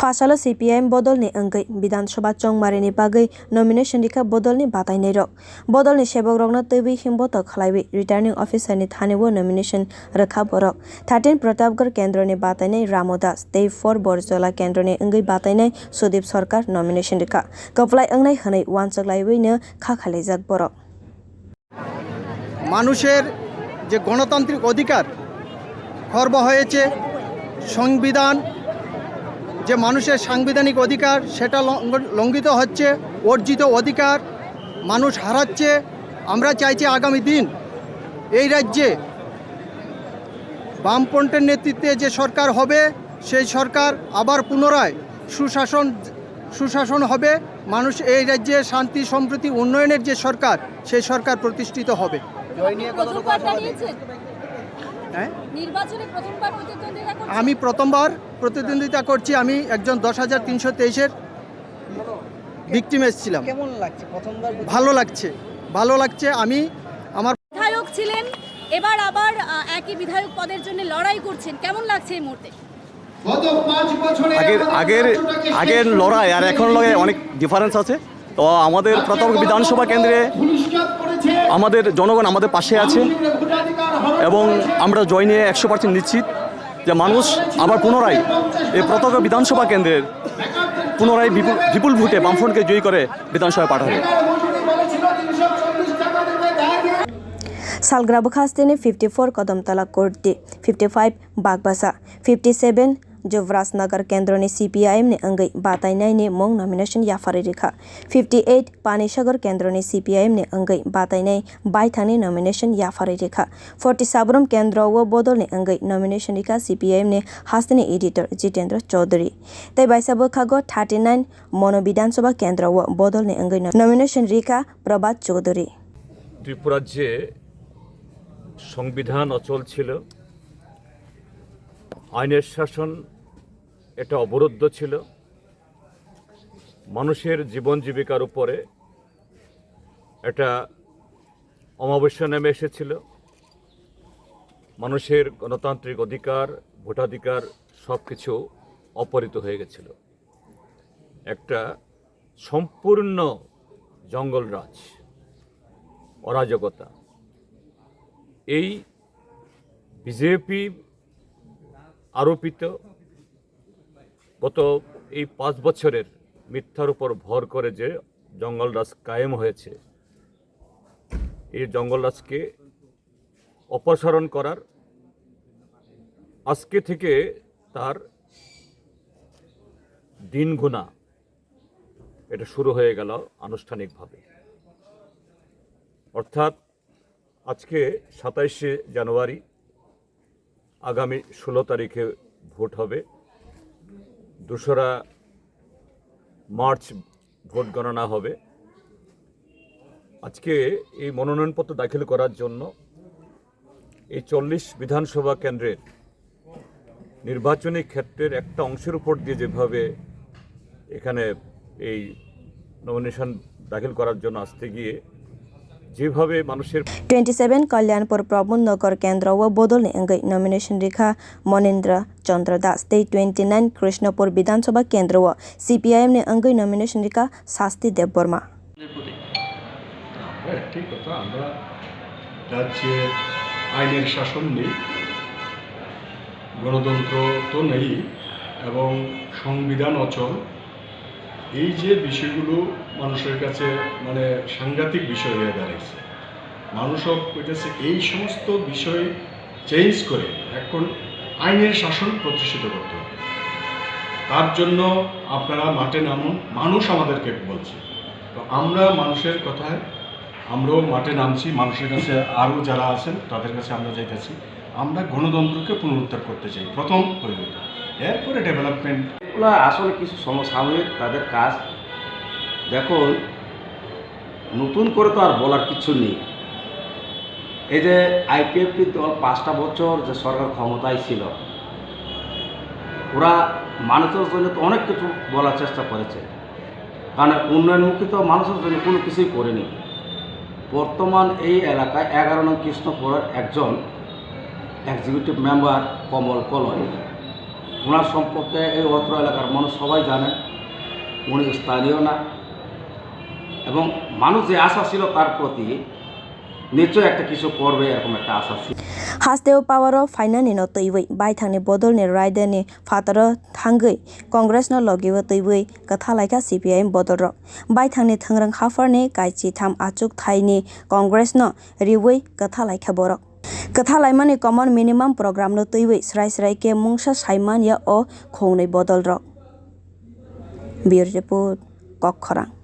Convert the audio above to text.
Phasalo CPIM Bodolni wngwi bidhansabha chongmarini bagwi nomination rikha Bodolni batainai rok. Bodolni sebok rokno twiwi himbotok khwlaiwi returning officer ni thani nomination rikha borok. 13 pratabghar kendra ni batainai Ramu tei 4 borjola kendra ni wngwi batainai Sudip Sarkar nomination rikha. Kwplai wngnai hinwi wansuklaikha no khwlaiwi borok. মানুষের যে গণতান্ত্রিক অধিকার খর্ব হয়েছে, সংবিধান যে মানুষের সাংবিধানিক অধিকার সেটা লঙ্ঘিত হচ্ছে, অর্জিত অধিকার মানুষ হারাচ্ছে। আমরা চাইছি আগামী দিন এই রাজ্যে বামপন্থের নেতৃত্বে যে সরকার হবে সেই সরকার আবার পুনরায় সুশাসন হবে। মানুষ এই রাজ্যে শান্তি সম্প্রীতি উন্নয়নের যে সরকার সেই সরকার প্রতিষ্ঠিত হবে। আমি প্রথমবার প্রতিদ্বন্দ্বিতা করছি। আমি একজন 10,323-এর ভিকটিম এসেছিলাম। কেমন লাগছে প্রথমবার? ভালো লাগছে। আমি আমার বিধায়ক ছিলেন, এবার আবার একই বিধায়ক পদের জন্য লড়াই করছেন, কেমন লাগছে এই মুহূর্তে? আগের লড়াই আর এখন লড়াই অনেক ডিফারেন্স আছে। তো আমাদের প্রতাপঘর বিধানসভা কেন্দ্রে আমাদের জনগণ আমাদের পাশে আছে এবং আমরা জয় নিয়ে 100% নিশ্চিত যে মানুষ আবার পুনরায় এই প্রতাপঘর বিধানসভা কেন্দ্রের পুনরায় বিপুল ভোটে বামফ্রন্টকে জয়ী করে বিধানসভায় পাঠাবে। Salgrab Hasteni 54 Kodamtala Korti, 55 Bagbasa, 57 Jovrasnagar Kendroni CPIM ni wngwi batainai ni mong nomination yafari rikha, 58 Panishagar Kendroni CPIM ni wngwi batainai thani nomination yafari rikha, 40 sabrom kendra o bodolni wngwi nomination rikha CPIM ni haste editor Jitendra Chowdhury. Tei baisabo khago 39 mono bidhansabha kendra o bodolni wngwi nomination rikha Prabhat Chowdhury. ত্রিপুরাজ্যে সংবিধান অচল ছিল, আইনের শাসন এটা অবরুদ্ধ ছিল, মানুষের জীবন জীবিকার উপরে এটা অমাবস্যা নেমে এসেছিল। মানুষের গণতান্ত্রিক অধিকার, ভোটাধিকার সব কিছু অপহৃত হয়ে গেছিল। একটা সম্পূর্ণ জঙ্গলরাজ, অরাজকতা। এই বিজেপি আরোপিত গত এই 5 বছরের মিথ্যার উপর ভর করে যে জঙ্গলরাজ কায়েম হয়েছে, এই জঙ্গলরাজকে অপসারণ করার আজকে থেকে তার দিন গুণা এটা শুরু হয়ে গেল আনুষ্ঠানিকভাবে। অর্থাৎ আজকে 27শে জানুয়ারি, আগামী 16 তারিখে ভোট হবে, 2রা মার্চ ভোট গণনা হবে। আজকে এই মনোনয়নপত্র দাখিল করার জন্য এই 40 বিধানসভা কেন্দ্রের নির্বাচনী ক্ষেত্রের একটা অংশের উপর দিয়ে যেভাবে এখানে এই নমিনেশন দাখিল করার জন্য আসতে গিয়ে যেভাবে মানুষের 27 Kalyanpur Prabhunnagar Kendra o Bodolni wngwi nomination rikha Monendra Chandra Das tei 29 Krishnapur Bidhansabha Kendra o CPIM ni wngwi nomination rikha Shasti Dev Burma. ঠিক কথা, আমরা রাজ্যে আইনের শাসন নেই, গণতন্ত্র তো নেই এবং সংবিধান অচল। এই যে বিষয়গুলো মানুষের কাছে মানে সাংঘাতিক বিষয় হয়ে দাঁড়িয়েছে। মানুষও কইতেছে এই সমস্ত বিষয় চেঞ্জ করে এখন আইনের শাসন প্রতিষ্ঠিত করতে হবে। তার জন্য আপনারা মাঠে নামুন, মানুষ আমাদেরকে বলছে। তো আমরা মানুষের কথায় আমরাও মাঠে নামছি, মানুষের কাছে আরও যারা আছেন তাদের কাছে আমরা যাইতেছি। আমরা গণতন্ত্রকে পুনরুদ্ধার করতে চাই, প্রথম হইল, এরপরে ডেভেলপমেন্ট। এগুলো আসলে কিছু সমসাময়িক তাদের কাজ। দেখুন, নতুন করে তো আর বলার কিছু নেই। এই যে আইপিএফপি দল 5টা বছর যে সরকার ক্ষমতায় ছিল, ওরা মানুষের জন্য তো অনেক কিছু বলার চেষ্টা করেছে, কারণ উন্নয়নমুখী তো মানুষের জন্য কোনো কিছুই করেনি। বর্তমান এই এলাকায় 11 নং কৃষ্ণপুরের একজন এক্সিকিউটিভ মেম্বার কমল কলয়, ওনার সম্পর্কে এই অত্র এলাকার মানুষ সবাই জানেন, উনি স্থানীয় না, এবং মানুষ যে আশা ছিল তার প্রতি নিশ্চয়ই একটা কিছু করবে এরকম একটা আশা ছিল। haste power fainani no twiwi bai thangni bodolni raidani fataro thangai congress no logiwa twiwi khwlaiwi CPIM bodol bai thangni thangrang hafarni kaichi tham achuk thaini congress no riwi khwlaiwi borok khwlaimani common minimum program no twiwi srai ke mungsa saimania o khongnai bodol rok. Bureau report Kokkhorang.